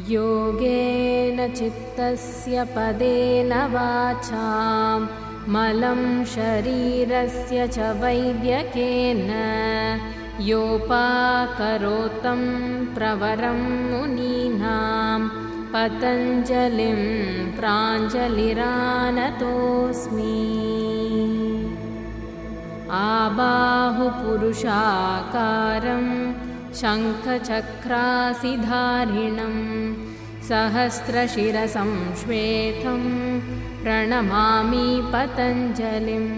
योगेन चित्तस्य पदेन वाचां मलं शरीरस्य च वैद्यकेन योपाकरोतं प्रवरं मुनीनां पतञ्जलिं प्राञ्जलिरानतोऽस्मि। आबाहुपुरुषाकारं शङ्खचक्रासिधारिणं सहस्रशिरसं श्वेतं प्रणमामि पतञ्जलिम्।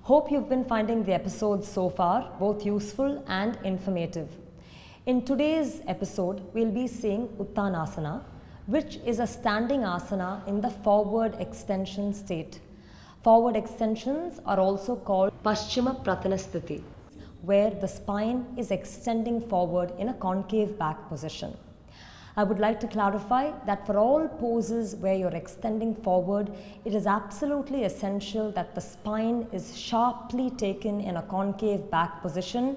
Hope you've been finding the episodes so far both useful and informative. In today's episode, we'll be seeing Uttanasana, which is a standing asana in the forward extension state. Forward extensions are also called Paschima Prathanasthiti, where the spine is extending forward in a concave back position. I would like to clarify that for all poses where you're extending forward, it is absolutely essential that the spine is sharply taken in a concave back position,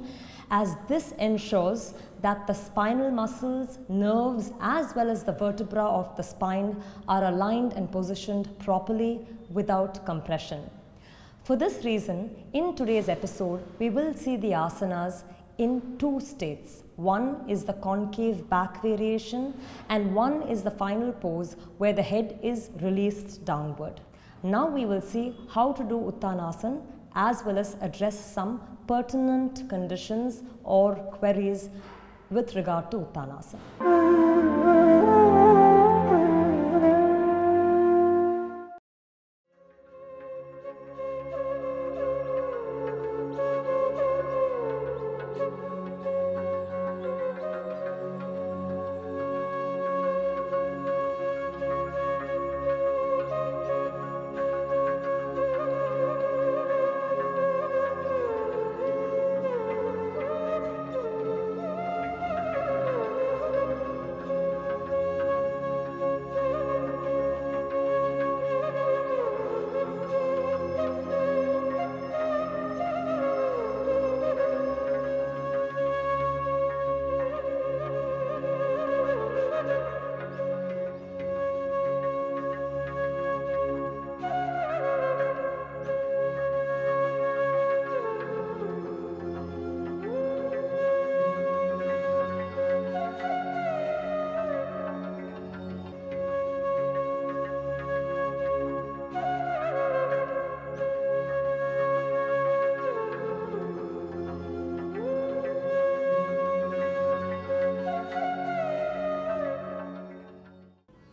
as this ensures that the spinal muscles, nerves, as well as the vertebra of the spine are aligned and positioned properly without compression. For this reason, in today's episode, we will see the asanas in two states. One is the concave back variation and one is the final pose where the head is released downward. Now we will see how to do Uttanasana as well as address some pertinent conditions or queries with regard to Uttanasana.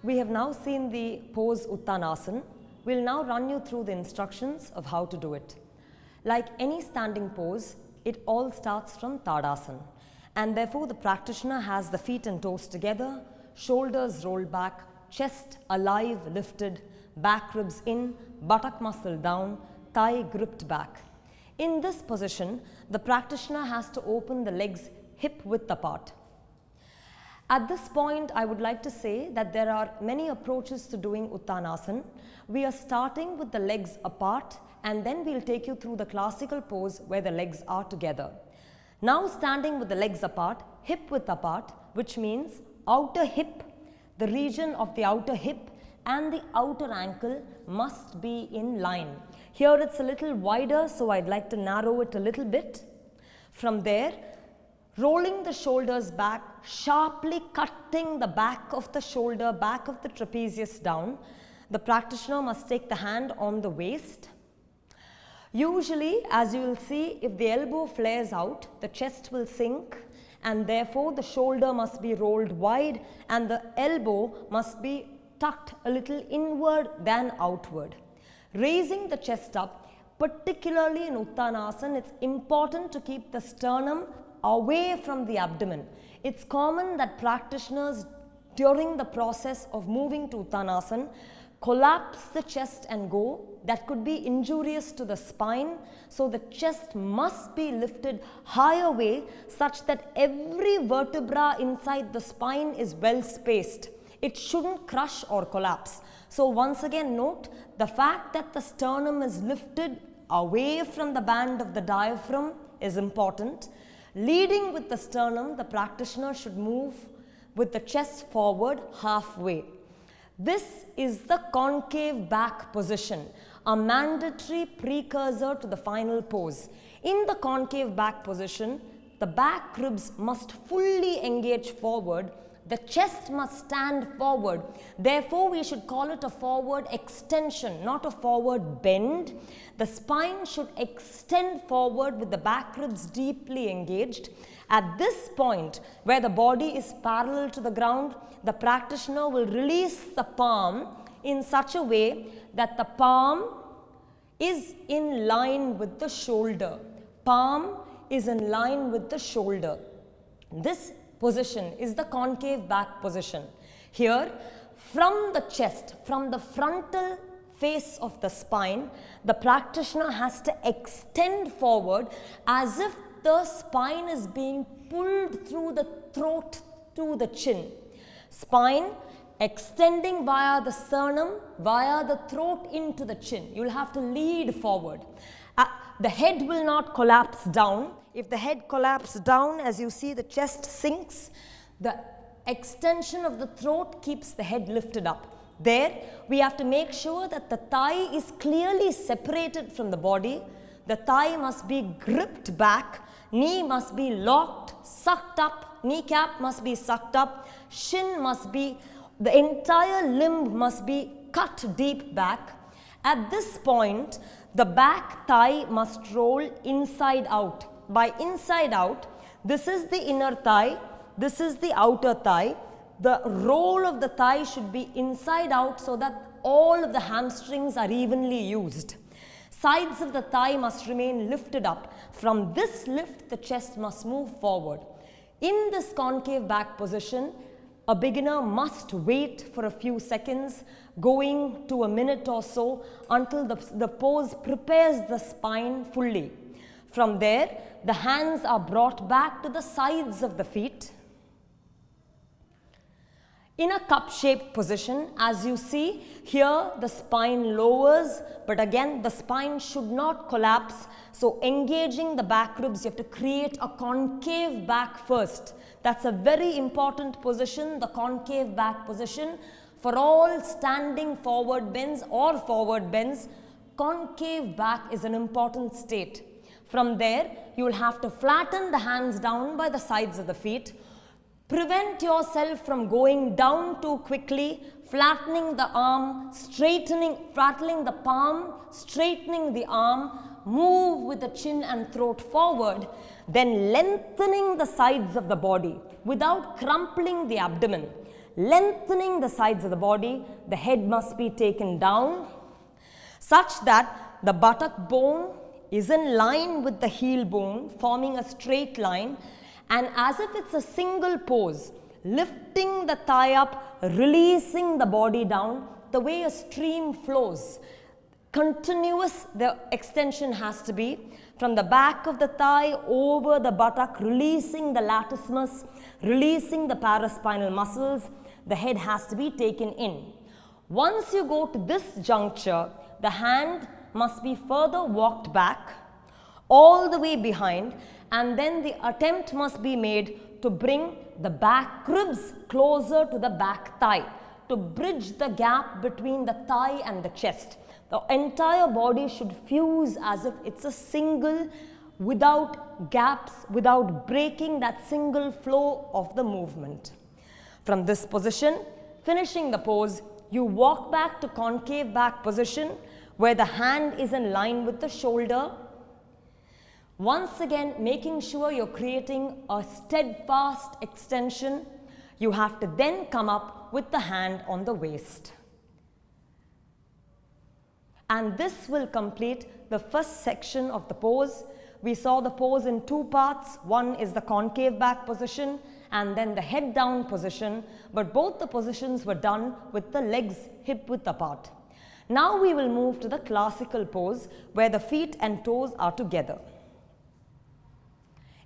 We have now seen the pose Uttanasana. We'll now run you through the instructions of how to do it. Like any standing pose, it all starts from Tadasana, and therefore the practitioner has the feet and toes together, shoulders rolled back, chest alive lifted, back ribs in, buttock muscle down, thigh gripped back. In this position, the practitioner has to open the legs hip width apart. At this point, I would like to say that there are many approaches to doing Uttanasana. We are starting with the legs apart and then we'll take you through the classical pose where the legs are together. Now standing with the legs apart, hip width apart, which means outer hip, the region of the outer hip and the outer ankle must be in line. Here it's a little wider, so I'd like to narrow it a little bit. From there, rolling the shoulders back, sharply cutting the back of the shoulder, back of the trapezius down. The practitioner must take the hand on the waist. Usually, as you will see, if the elbow flares out, the chest will sink and therefore the shoulder must be rolled wide and the elbow must be tucked a little inward than outward. Raising the chest up, particularly in Uttanasana, it's important to keep the sternum away from the abdomen. It's common that practitioners during the process of moving to Uttanasana collapse the chest and go, that could be injurious to the spine. So the chest must be lifted higher way such that every vertebra inside the spine is well spaced. It shouldn't crush or collapse. So once again note, the fact that the sternum is lifted away from the band of the diaphragm is important. Leading with the sternum, the practitioner should move with the chest forward halfway. This is the concave back position, a mandatory precursor to the final pose. In the concave back position, the back ribs must fully engage forward. The chest must stand forward. Therefore, we should call it a forward extension, not a forward bend. The spine should extend forward with the back ribs deeply engaged. At this point, where the body is parallel to the ground, the practitioner will release the palm in such a way that the palm is in line with the shoulder. Palm is in line with the shoulder. This position is the concave back position. Here, from the chest, from the frontal face of the spine, the practitioner has to extend forward as if the spine is being pulled through the throat to the chin. Spine extending via the sternum, via the throat into the chin. You will have to lead forward. The head will not collapse down. If the head collapses down, as you see, the chest sinks. The extension of the throat keeps the head lifted up. There, we have to make sure that the thigh is clearly separated from the body. The thigh must be gripped back. Knee must be locked, sucked up. Kneecap must be sucked up. Shin must be, the entire limb must be cut deep back. At this point, the back thigh must roll inside out. By inside out, this is the inner thigh, this is the outer thigh. The roll of the thigh should be inside out so that all of the hamstrings are evenly used. Sides of the thigh must remain lifted up. From this lift, the chest must move forward. In this concave back position, a beginner must wait for a few seconds, going to a minute or so, until the pose prepares the spine fully. From there, the hands are brought back to the sides of the feet. In a cup-shaped position, as you see, here the spine lowers, but again the spine should not collapse. So engaging the back ribs, you have to create a concave back first. That's a very important position, the concave back position. For all standing forward bends or forward bends, concave back is an important state. From there, you will have to flatten the hands down by the sides of the feet. Prevent yourself from going down too quickly, flattening the arm, flattening the palm, straightening the arm, move with the chin and throat forward, then lengthening the sides of the body without crumpling the abdomen. Lengthening the sides of the body, the head must be taken down such that the buttock bone is in line with the heel bone, forming a straight line. And as if it's a single pose, lifting the thigh up, releasing the body down, the way a stream flows. Continuous, the extension has to be from the back of the thigh over the buttock, releasing the latissimus, releasing the paraspinal muscles. The head has to be taken in. Once you go to this juncture, the hand must be further walked back, all the way behind, and then the attempt must be made to bring the back ribs closer to the back thigh, to bridge the gap between the thigh and the chest. The entire body should fuse as if it's a single, without gaps, without breaking that single flow of the movement. From this position, finishing the pose, you walk back to concave back position where the hand is in line with the shoulder. Once again, making sure you're creating a steadfast extension, you have to then come up with the hand on the waist. And this will complete the first section of the pose. We saw the pose in two parts. One is the concave back position, and then the head down position, but both the positions were done with the legs hip width apart. Now we will move to the classical pose where the feet and toes are together.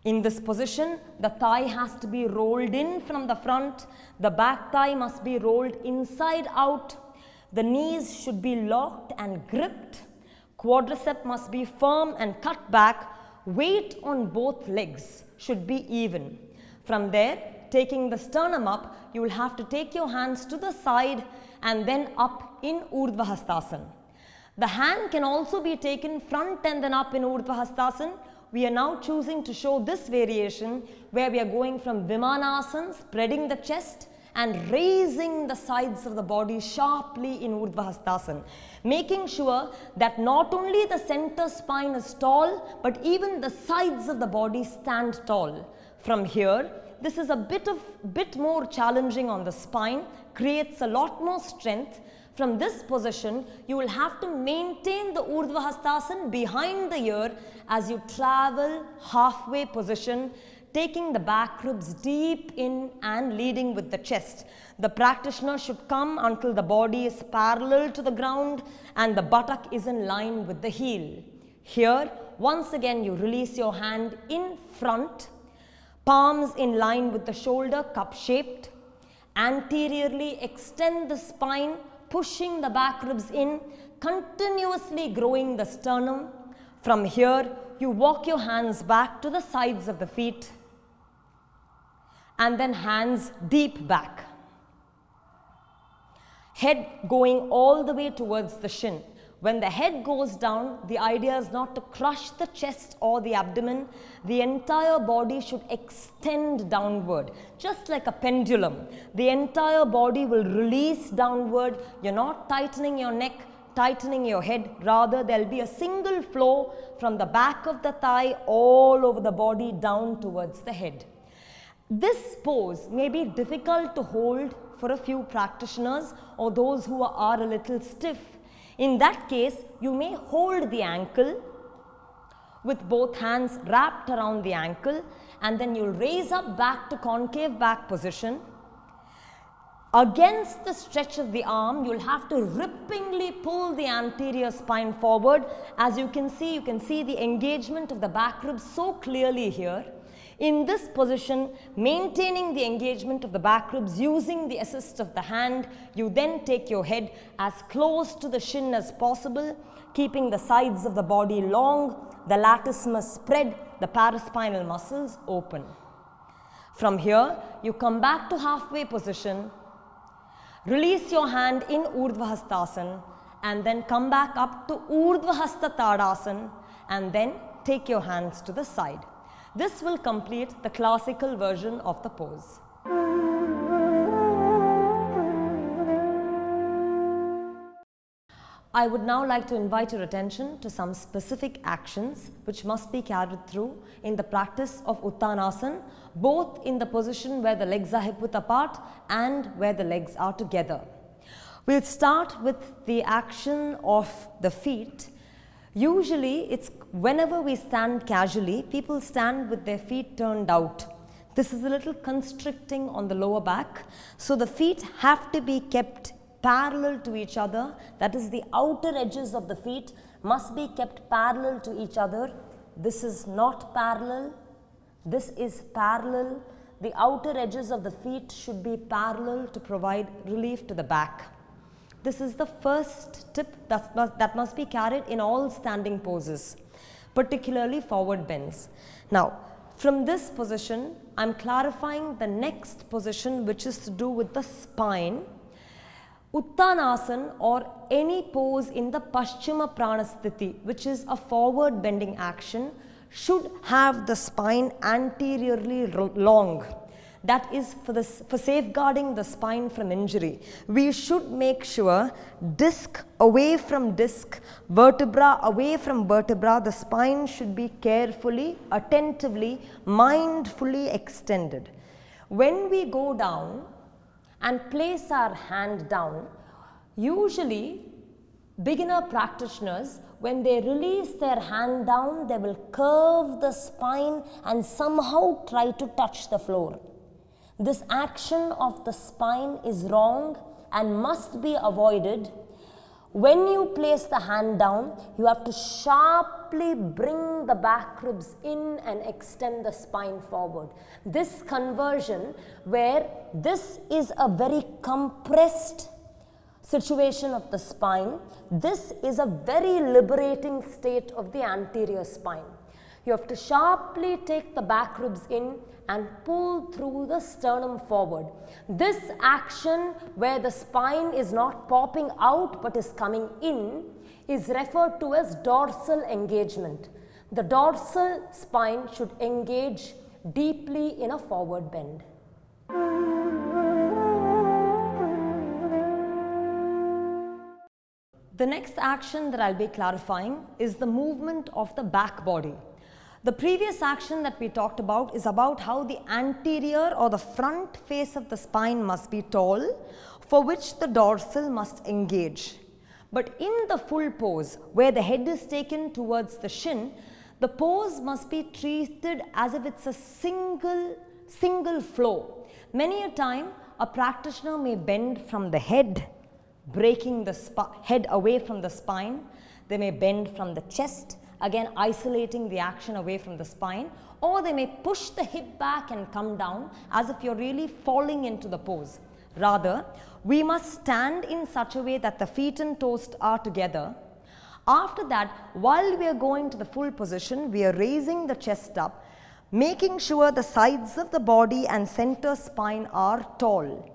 In this position, the thigh has to be rolled in from the front, the back thigh must be rolled inside out, the knees should be locked and gripped, quadricep must be firm and cut back, weight on both legs should be even. From there, taking the sternum up, you will have to take your hands to the side and then up in Urdhva Hastasana. The hand can also be taken front and then up in Urdhva Hastasana. We are now choosing to show this variation where we are going from Vimanasana, spreading the chest and raising the sides of the body sharply in Urdhva Hastasana, making sure that not only the center spine is tall, but even the sides of the body stand tall. From here, this is a bit more challenging on the spine, creates a lot more strength. From this position, you will have to maintain the Urdhva Hastasana behind the ear as you travel halfway position, taking the back ribs deep in and leading with the chest. The practitioner should come until the body is parallel to the ground and the buttock is in line with the heel. Here, once again, you release your hand in front, palms in line with the shoulder, cup shaped. Anteriorly extend the spine, pushing the back ribs in, continuously growing the sternum. From here, you walk your hands back to the sides of the feet and then hands deep back. Head going all the way towards the shin. When the head goes down, the idea is not to crush the chest or the abdomen. The entire body should extend downward, just like a pendulum. The entire body will release downward. You're not tightening your neck, tightening your head. Rather, there'll be a single flow from the back of the thigh all over the body down towards the head. This pose may be difficult to hold for a few practitioners or those who are a little stiff. In that case, you may hold the ankle with both hands wrapped around the ankle and then you'll raise up back to concave back position. Against the stretch of the arm, you'll have to ripplingly pull the anterior spine forward. As you can see the engagement of the back ribs so clearly here. In this position, maintaining the engagement of the back ribs using the assist of the hand, you then take your head as close to the shin as possible, keeping the sides of the body long, the latissimus spread, the paraspinal muscles open. From here, you come back to halfway position, release your hand in Urdhva Hastasana and then come back up to Urdhva Hasta Tadasana and then take your hands to the side. This will complete the classical version of the pose. I would now like to invite your attention to some specific actions which must be carried through in the practice of Uttanasana, both in the position where the legs are hip width apart and where the legs are together. We'll start with the action of the feet. Usually, it's whenever we stand casually, people stand with their feet turned out. This is a little constricting on the lower back. So the feet have to be kept parallel to each other. That is, the outer edges of the feet must be kept parallel to each other. This is not parallel. This is parallel. The outer edges of the feet should be parallel to provide relief to the back. This is the first tip that must be carried in all standing poses, particularly forward bends. Now, from this position, I am clarifying the next position, which is to do with the spine. Uttanasana, or any pose in the Paschima Pranasthiti, which is a forward bending action, should have the spine anteriorly long. That is for safeguarding the spine from injury. We should make sure disc away from disc, vertebra away from vertebra, the spine should be carefully, attentively, mindfully extended. When we go down and place our hand down, usually beginner practitioners, when they release their hand down, they will curve the spine and somehow try to touch the floor. This action of the spine is wrong and must be avoided. When you place the hand down, you have to sharply bring the back ribs in and extend the spine forward. This conversion, where this is a very compressed situation of the spine, this is a very liberating state of the anterior spine. You have to sharply take the back ribs in and pull through the sternum forward. This action, where the spine is not popping out but is coming in, is referred to as dorsal engagement. The dorsal spine should engage deeply in a forward bend. The next action that I'll be clarifying is the movement of the back body. The previous action that we talked about is about how the anterior or the front face of the spine must be tall, for which the dorsal must engage. But in the full pose, where the head is taken towards the shin, the pose must be treated as if it's a single flow. Many a time, a practitioner may bend from the head, breaking the head away from the spine. They may bend from the chest, again isolating the action away from the spine, or they may push the hip back and come down as if you're really falling into the pose. Rather, we must stand in such a way that the feet and toes are together. After that, while we are going to the full position, we are raising the chest up, making sure the sides of the body and center spine are tall.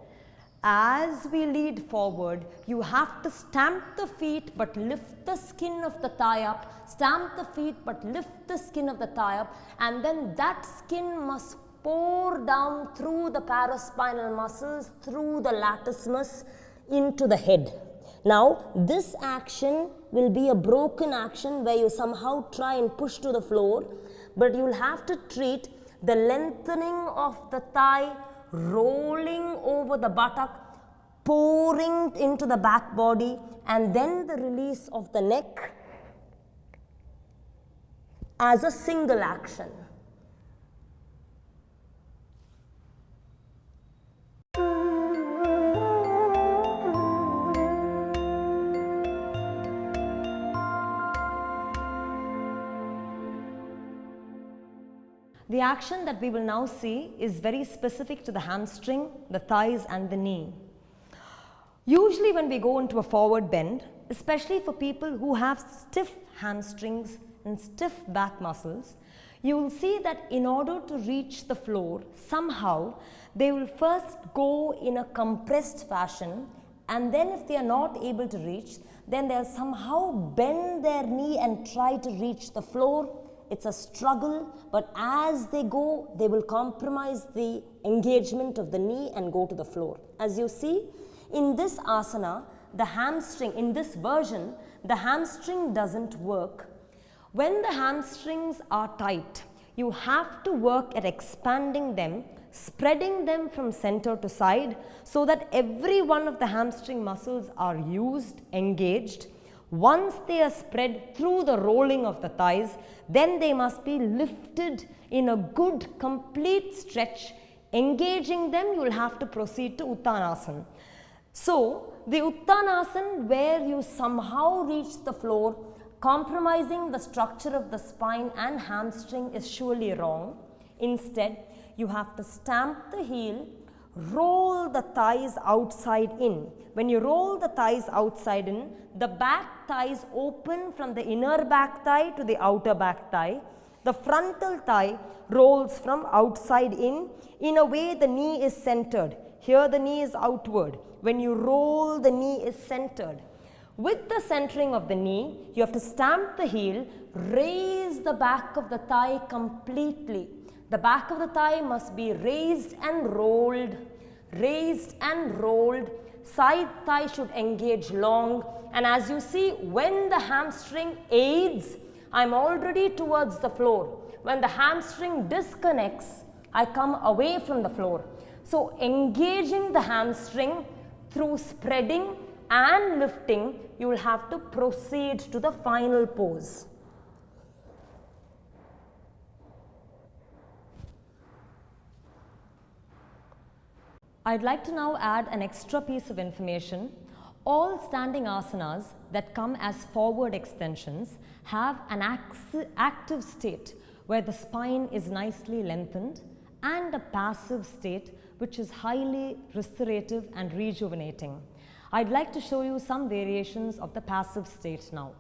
As we lead forward, you have to stamp the feet but lift the skin of the thigh up, stamp the feet but lift the skin of the thigh up, and then that skin must pour down through the paraspinal muscles, through the latissimus into the head. Now, this action will be a broken action where you somehow try and push to the floor, but you will have to treat the lengthening of the thigh, rolling over the buttock, pouring into the back body, and then the release of the neck as a single action. The action that we will now see is very specific to the hamstring, the thighs and the knee. Usually when we go into a forward bend, especially for people who have stiff hamstrings and stiff back muscles, you will see that in order to reach the floor, somehow they will first go in a compressed fashion, and then if they are not able to reach, then they'll somehow bend their knee and try to reach the floor. It's a struggle, but as they go, they will compromise the engagement of the knee and go to the floor. As you see, in this asana, the hamstring, in this version, the hamstring doesn't work. When the hamstrings are tight, you have to work at expanding them, spreading them from center to side, so that every one of the hamstring muscles are used, engaged. Once they are spread through the rolling of the thighs, then they must be lifted in a good, complete stretch. Engaging them, you will have to proceed to Uttanasana. So, the Uttanasana, where you somehow reach the floor, compromising the structure of the spine and hamstring, is surely wrong. Instead, you have to stamp the heel, roll the thighs outside in. When you roll the thighs outside in, the back thighs open from the inner back thigh to the outer back thigh. The frontal thigh rolls from outside in a way the knee is centered. Here the knee is outward. When you roll, the knee is centered. With the centering of the knee, you have to stamp the heel, raise the back of the thigh completely. The back of the thigh must be raised and rolled, raised and rolled. Side thigh should engage long, and as you see, when the hamstring aids, I'm already towards the floor. When the hamstring disconnects, I come away from the floor. So engaging the hamstring through spreading and lifting, you will have to proceed to the final pose. I'd like to now add an extra piece of information. All standing asanas that come as forward extensions have an active state where the spine is nicely lengthened and a passive state which is highly restorative and rejuvenating. I'd like to show you some variations of the passive state now.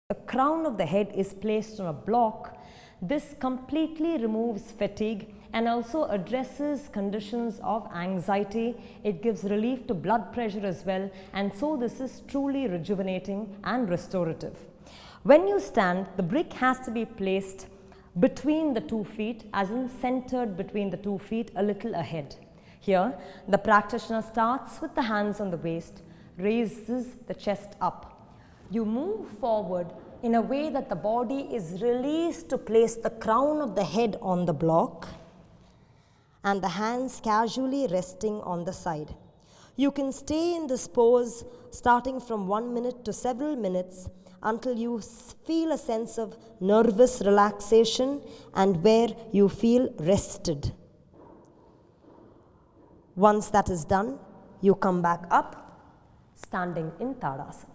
The crown of the head is placed on a block. This completely removes fatigue and also addresses conditions of anxiety. It gives relief to blood pressure as well, and so this is truly rejuvenating and restorative. When you stand, the brick has to be placed between the 2 feet, as in centered between the 2 feet, a little ahead. Here, the practitioner starts with the hands on the waist, raises the chest up. You move forward in a way that the body is released to place the crown of the head on the block and the hands casually resting on the side. You can stay in this pose starting from 1 minute to several minutes until you feel a sense of nervous relaxation and where you feel rested. Once that is done, you come back up, standing in Tadasana.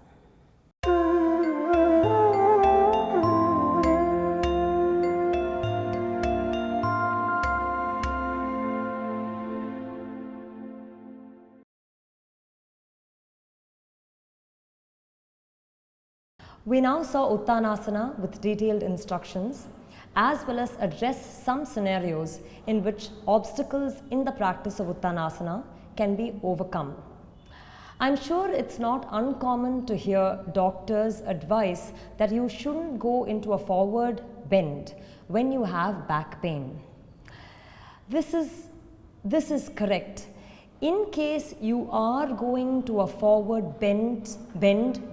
We now saw Uttanasana with detailed instructions, as well as address some scenarios in which obstacles in the practice of Uttanasana can be overcome. I'm sure it's not uncommon to hear doctors advise that you shouldn't go into a forward bend when you have back pain. This is correct. In case you are going to a forward bend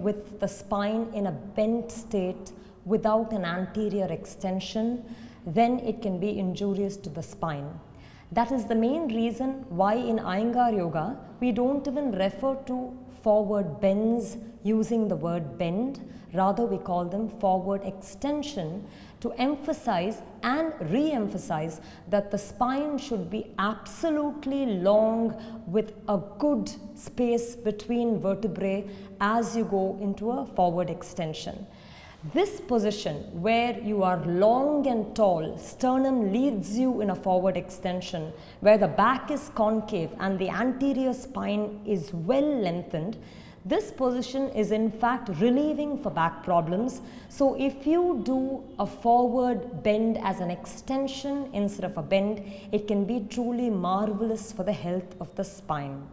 with the spine in a bent state without an anterior extension, then it can be injurious to the spine. That is the main reason why in Iyengar Yoga, we don't even refer to forward bends using the word bend. Rather, we call them forward extension to emphasize and re-emphasize that the spine should be absolutely long with a good space between vertebrae as you go into a forward extension. This position where you are long and tall, sternum leads you in a forward extension, where the back is concave and the anterior spine is well lengthened, this position is in fact relieving for back problems. So if you do a forward bend as an extension instead of a bend, it can be truly marvelous for the health of the spine.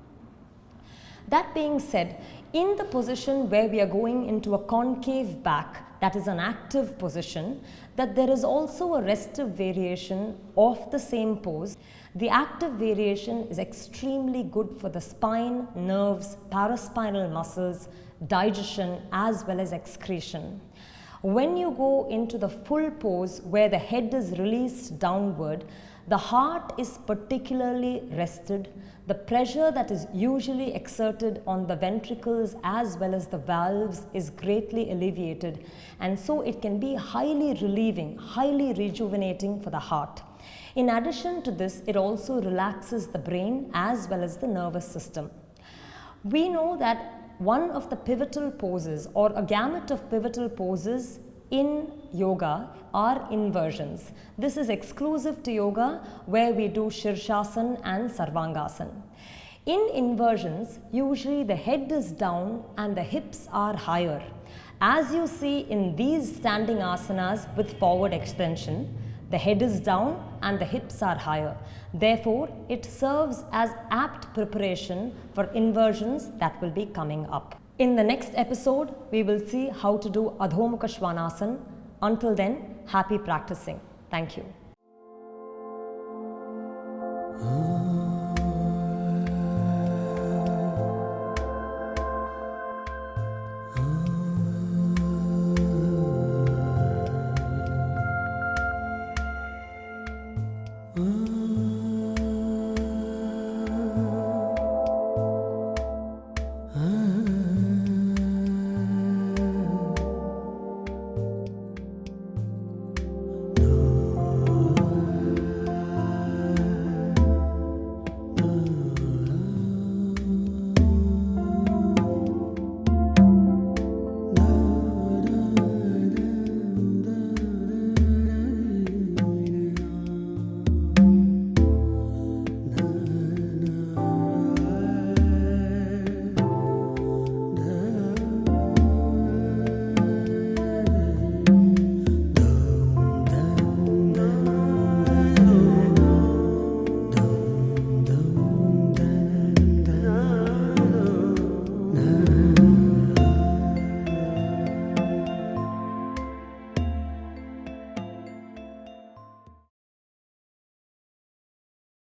That being said, in the position where we are going into a concave back, that is an active position, that there is also a restive variation of the same pose. The active variation is extremely good for the spine, nerves, paraspinal muscles, digestion as well as excretion. When you go into the full pose where the head is released downward, the heart is particularly rested. The pressure that is usually exerted on the ventricles as well as the valves is greatly alleviated, and so it can be highly relieving, highly rejuvenating for the heart. In addition to this, it also relaxes the brain as well as the nervous system. We know that one of the pivotal poses or a gamut of pivotal poses in yoga are inversions. This is exclusive to yoga where we do Shirshasana and Sarvangasana. In inversions, usually the head is down and the hips are higher. As you see in these standing asanas with forward extension, the head is down and the hips are higher. Therefore, it serves as apt preparation for inversions that will be coming up. In the next episode, we will see how to do Adho Mukha Svanasana. Until then, happy practicing. Thank you.